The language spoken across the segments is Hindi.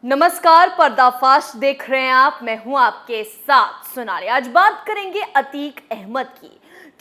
नमस्कार, पर्दाफाश देख रहे हैं आप। मैं हूं आपके साथ सोनाली। आज बात करेंगे अतीक अहमद की,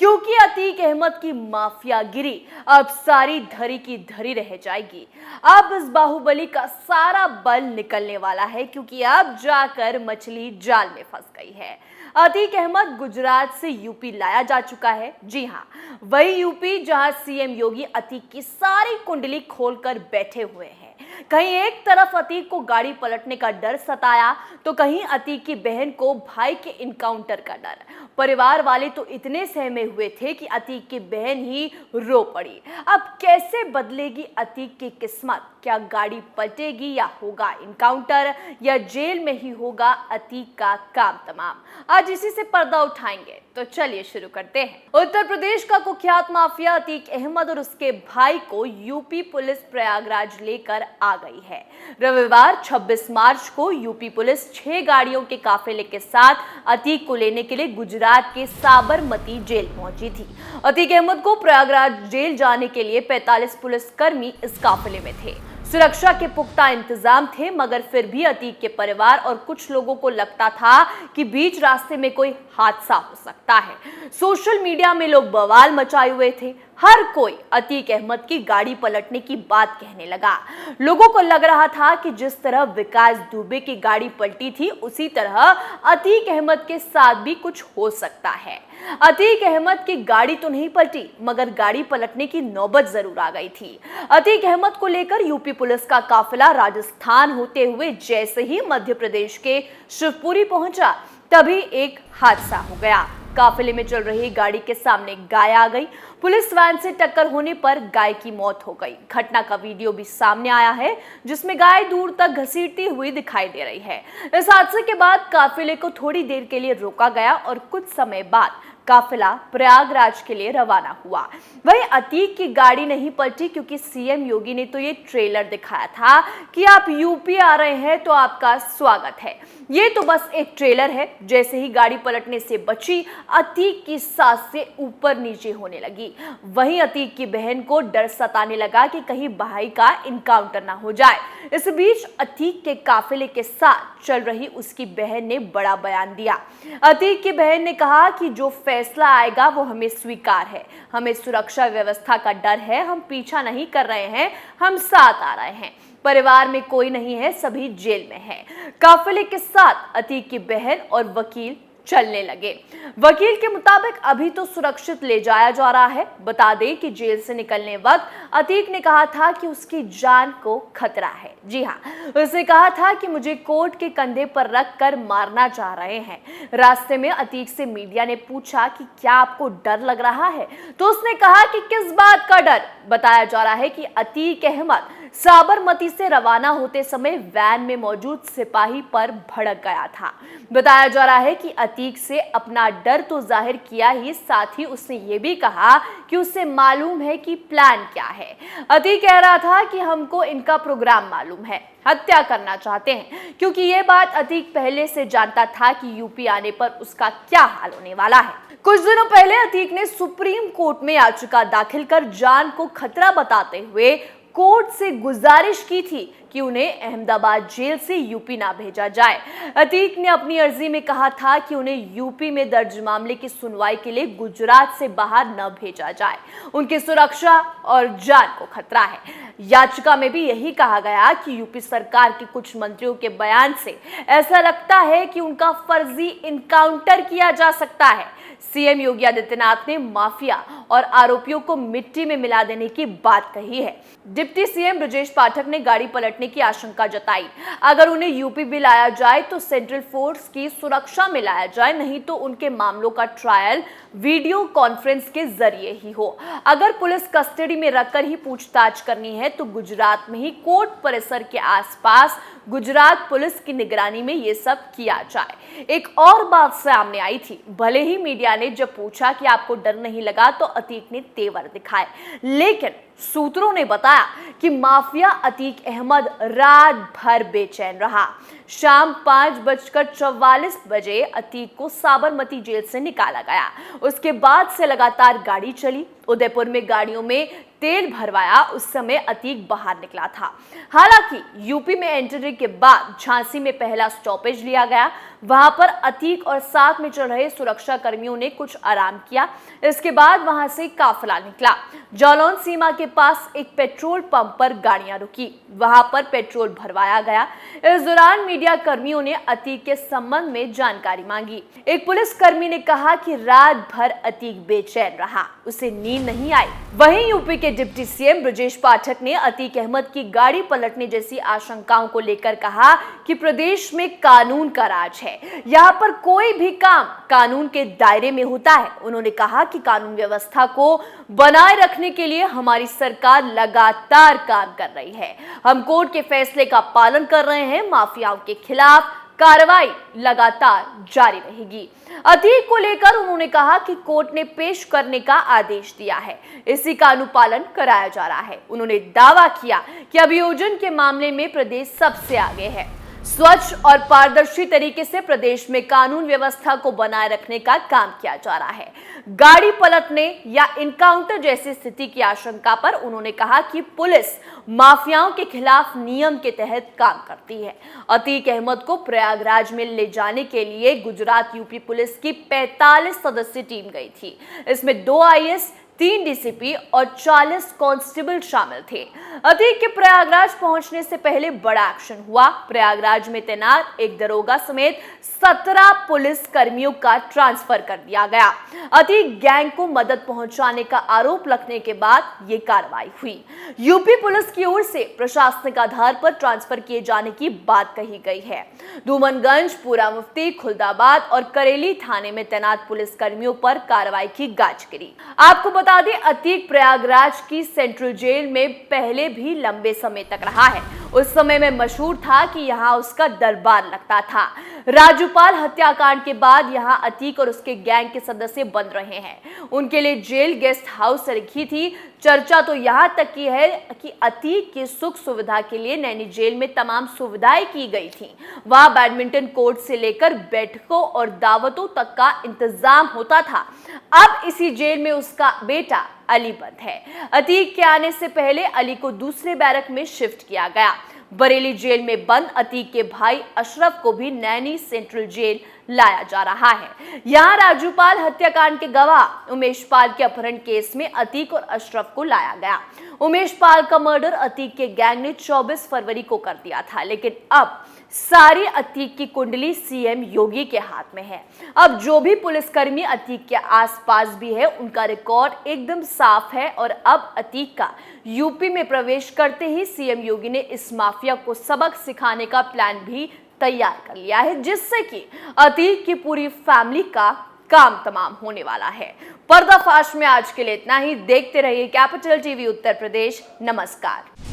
क्योंकि अतीक अहमद की माफियागिरी अब सारी धरी की धरी रह जाएगी। अब इस बाहुबली का सारा बल निकलने वाला है, क्योंकि अब जाकर मछली जाल में फंस गई है। अतीक अहमद गुजरात से यूपी लाया जा चुका है। जी हाँ, वही यूपी जहां सीएम योगी अतीक की सारी कुंडली खोलकर बैठे हुए हैं। कहीं एक तरफ अतीक को गाड़ी पलटने का डर सताया, तो कहीं अतीक की बहन को भाई के इनकाउंटर का डर। परिवार वाले तो इतने सहमे हुए थे कि अतीक की बहन ही रो पड़ी। अब कैसे बदलेगी अतीक की किस्मत? क्या गाड़ी पलटेगी या होगा इनकाउंटर, या जेल में ही होगा अतीक का काम तमाम? आज इसी से पर्दा उठाएंगे, तो चलिए शुरू करते हैं। उत्तर प्रदेश का कुख्यात माफिया अतीक अहमद और उसके भाई को यूपी पुलिस प्रयागराज लेकर आ गई है। रविवार 26 मार्च को यूपी पुलिस 6 गाड़ियों के काफिले के साथ अतीक को लेने के लिए गुजरात के साबरमती जेल पहुंची थी। अतीक अहमद को प्रयागराज जेल जाने के लिए 45 पुलिसकर्मी इस काफिले में थे। सुरक्षा के पुख्ता इंतजाम थे, मगर फिर भी अतीक के परिवार और कुछ लोगों को लगता था कि बीच रास्ते में कोई हादसा हो सकता है। सोशल मीडिया में लोग बवाल मचाए हुए थे। हर कोई अतीक अहमद की गाड़ी पलटने की बात कहने लगा। लोगों को लग रहा था कि जिस तरह विकास दुबे की गाड़ी पलटी थी, उसी तरह अतीक अहमद के साथ भी कुछ हो सकता है। अतीक अहमद की गाड़ी तो नहीं पलटी, मगर गाड़ी पलटने की नौबत जरूर आ गई थी। अतीक अहमद को लेकर यूपी पुलिस का काफिला राजस्थान होते हुए जैसे ही मध्य प्रदेश के शिवपुरी पहुंचा, तभी एक हादसा हो गया। काफिले में चल रही गाड़ी के सामने गाय आ गई। पुलिस वैन से टक्कर होने पर गाय की मौत हो गई। घटना का वीडियो भी सामने आया है, जिसमें गाय दूर तक घसीटती हुई दिखाई दे रही है। इस हादसे के बाद काफिले को थोड़ी देर के लिए रोका गया और कुछ समय बाद काफिला प्रयागराज के लिए रवाना हुआ। वही अतीक की गाड़ी नहीं पलटी, क्योंकि सीएम योगी ने तो ये ट्रेलर दिखाया था कि आप यूपी आ रहे हैं तो आपका स्वागत है। ये तो बस एक ट्रेलर है। जैसे ही गाड़ी पलटने से बची, अतीक की सांस से ऊपर नीचे होने लगी। वहीं अतीक की बहन को डर सताने लगा कि कहीं भाई का इनकाउंटर ना हो जाए। इस बीच अतीक के काफिले के साथ चल रही उसकी बहन ने बड़ा बयान दिया। अतीक की बहन ने कहा कि जो फैसला आएगा वो हमें स्वीकार है। हमें सुरक्षा व्यवस्था का डर है। हम पीछा नहीं कर रहे हैं, हम साथ आ रहे हैं। परिवार में कोई नहीं है, सभी जेल में है। काफिले के साथ अतीक की बहन और वकील चलने लगे। वकील के मुताबिक अभी तो सुरक्षित ले जाया जा रहा है। बता दें कि जेल से निकलने वक्त अतीक ने कहा था कि उसकी जान को खतरा है। जी हाँ, उसने कहा था कि मुझे कोर्ट के कंधे पर रख कर मारना चाह रहे हैं। रास्ते में अतीक से मीडिया ने पूछा कि क्या आपको डर लग रहा है, तो उसने कहा कि किस बात का डर। बताया जा रहा है कि अतीक अहमद साबरमती से रवाना होते समय वैन में मौजूद सिपाही पर भड़क गया था। बताया जा रहा है कि अतीक से अपना डर तो जाहिर किया ही, साथ ही उसने ये भी कहा कि उसे मालूम है कि प्लान क्या है। अतीक कह रहा था कि हमको इनका प्रोग्राम मालूम है, हत्या करना चाहते हैं, क्योंकि ये बात अतीक पहले से जानता था कि यूपी आने पर उसका क्या हाल होने वाला है। कुछ दिनों पहले अतीक ने सुप्रीम कोर्ट में याचिका दाखिल कर जान को खतरा बताते हुए कोर्ट से गुजारिश की थी कि उन्हें अहमदाबाद जेल से यूपी ना भेजा जाए। अतीक ने अपनी अर्जी में कहा था कि उन्हें यूपी में दर्ज मामले की सुनवाई के लिए गुजरात से बाहर न भेजा जाए। उनकी सुरक्षा और जान को खतरा है। याचिका में भी यही कहा गया कि यूपी सरकार के कुछ मंत्रियों के बयान से ऐसा लगता है कि उनका फर्जी इनकाउंटर किया जा सकता है। सीएम योगी आदित्यनाथ ने माफिया और आरोपियों को मिट्टी में मिला देने की बात कही है। डिप्टी सीएम ब्रजेश पाठक ने गाड़ी पलटने की आशंका जताई। अगर उन्हें यूपी भी लाया जाए तो सेंट्रल फोर्स की सुरक्षा में लाया जाए, नहीं तो उनके मामलों का ट्रायल वीडियो कॉन्फ्रेंस के जरिए ही हो। अगर पुलिस कस्टडी में रखकर ही पूछताछ करनी है तो गुजरात में ही कोर्ट परिसर के आसपास गुजरात पुलिस की निगरानी में ये सब किया जाए। एक और बात सामने आई थी। भले ही मीडिया ने जब पूछा कि आपको डर नहीं लगा, तो अतीक ने तेवर दिखाए, लेकिन सूत्रों ने बताया कि माफिया अतीक अहमद रात भर बेचैन रहा। शाम 5:44 अतीक को साबरमती जेल से निकाला गया। उसके बाद से लगातार गाड़ी चली। उदयपुर में गाड़ियों में तेल भरवाया उस समय अतीक बाहर निकला था। हालांकि यूपी में एंट्री के बाद झांसी में पहला स्टॉपेज लिया गया। वहां पर अतीक और साथ में चल रहे सुरक्षा कर्मियों ने कुछ आराम किया। इसके बाद वहां से काफिला निकला। जालौन सीमा के पास एक पेट्रोल पंप पर गाड़ियां रुकी, वहां पर पेट्रोल भरवाया गया। इस दौरान मीडिया कर्मियों ने अतीक के संबंध में जानकारी मांगी। एक पुलिस कर्मी ने कहा कि रात भर अतीक बेचैन रहा, उसे नींद नहीं आई। वहीं यूपी के डिप्टी सीएम ब्रजेश पाठक ने अतीक अहमद की गाड़ी पलटने जैसी आशंकाओं को लेकर कहा कि प्रदेश में कानून का राज है, यहाँ पर कोई भी काम कानून के दायरे में होता है। उन्होंने कहा कि कानून व्यवस्था को बनाए रखने के लिए हमारी सरकार लगातार काम कर रही है। हम कोर्ट के फैसले का पालन कर रहे हैं। माफियाओं के खिलाफ कार्रवाई लगातार जारी रहेगी। अतीक को लेकर उन्होंने कहा कि कोर्ट ने पेश करने का आदेश दिया है, इसी का अनुपालन कराया जा रहा है। उन्होंने दावा किया कि अभियोजन के मामले में प्रदेश सबसे आगे है। स्वच्छ और पारदर्शी तरीके से प्रदेश में कानून व्यवस्था को बनाए रखने का काम किया जा रहा है। गाड़ी पलटने या इनकाउंटर जैसी स्थिति की आशंका पर उन्होंने कहा कि पुलिस माफियाओं के खिलाफ नियम के तहत काम करती है। अतीक अहमद को प्रयागराज में ले जाने के लिए गुजरात यूपी पुलिस की 45 सदस्यीय टीम गई थी। इसमें 2 आईएएस, 3 डीसीपी और 40 कांस्टेबल शामिल थे। अतीक के प्रयागराज पहुंचने से पहले बड़ा एक्शन हुआ। प्रयागराज में तैनात एक दरोगा समेत 17 पुलिस कर्मियों का ट्रांसफर कर दिया गया। अतीक गैंग को मदद पहुंचाने का आरोप लगने के बाद ये कार्रवाई हुई। यूपी पुलिस की ओर से प्रशासनिक आधार पर ट्रांसफर किए जाने की बात कही गई है। धूमनगंज, पूरा मुफ्ती, खुलदाबाद और करेली थाने में तैनात पुलिस कर्मियों पर कार्रवाई की गाज गिरी। आपको बता दें, अतीक प्रयागराज की सेंट्रल जेल में पहले भी लंबे समय तक रहा है। उस समय में मशहूर था कि यहाँ उसका दरबार लगता था। राजूपाल हत्याकांड के बाद यहाँ अतीक और उसके गैंग के सदस्य बन रहे हैं। उनके लिए जेल गेस्ट हाउस रखी थी। चर्चा तो यहाँ तक की है कि अतीक की सुख सुविधा के लिए नैनी जेल में तमाम सुविधाएं की गई थी। वहां बैडमिंटन कोर्ट से लेकर बैठकों और दावतों तक का इंतजाम होता था। अब इसी जेल में उसका बेटा अली बंद है। अतीक के आने से पहले अली को दूसरे बैरक में शिफ्ट किया गया। बरेली जेल में बंद अतीक के भाई अशरफ को भी नैनी सेंट्रल जेल लाया जा रहा है। यहाँ राजूपाल हत्याकांड के गवाह उमेश पाल के अपहरण केस में अतीक और अशरफ को लाया गया। उमेश पाल का मर्डर अतीक के गैंग ने 24 फरवरी को कर दिया था, लेकिन अब सारी अतीक की कुंडली सीएम योगी के हाथ में है। अब जो भी पुलिसकर्मी अतीक के आसपास भी है, उनका रिकॉर्ड एकदम साफ है और अब अतीक का यूपी में प्रवेश करते ही सीएम योगी ने इस माफिया को सबक सिखाने का प्लान भी तैयार कर लिया है, जिससे कि अतीक की पूरी फैमिली का काम तमाम होने वाला है। पर्दाफाश में आज के लिए इतना ही। देखते रहिए कैपिटल टीवी उत्तर प्रदेश। नमस्कार।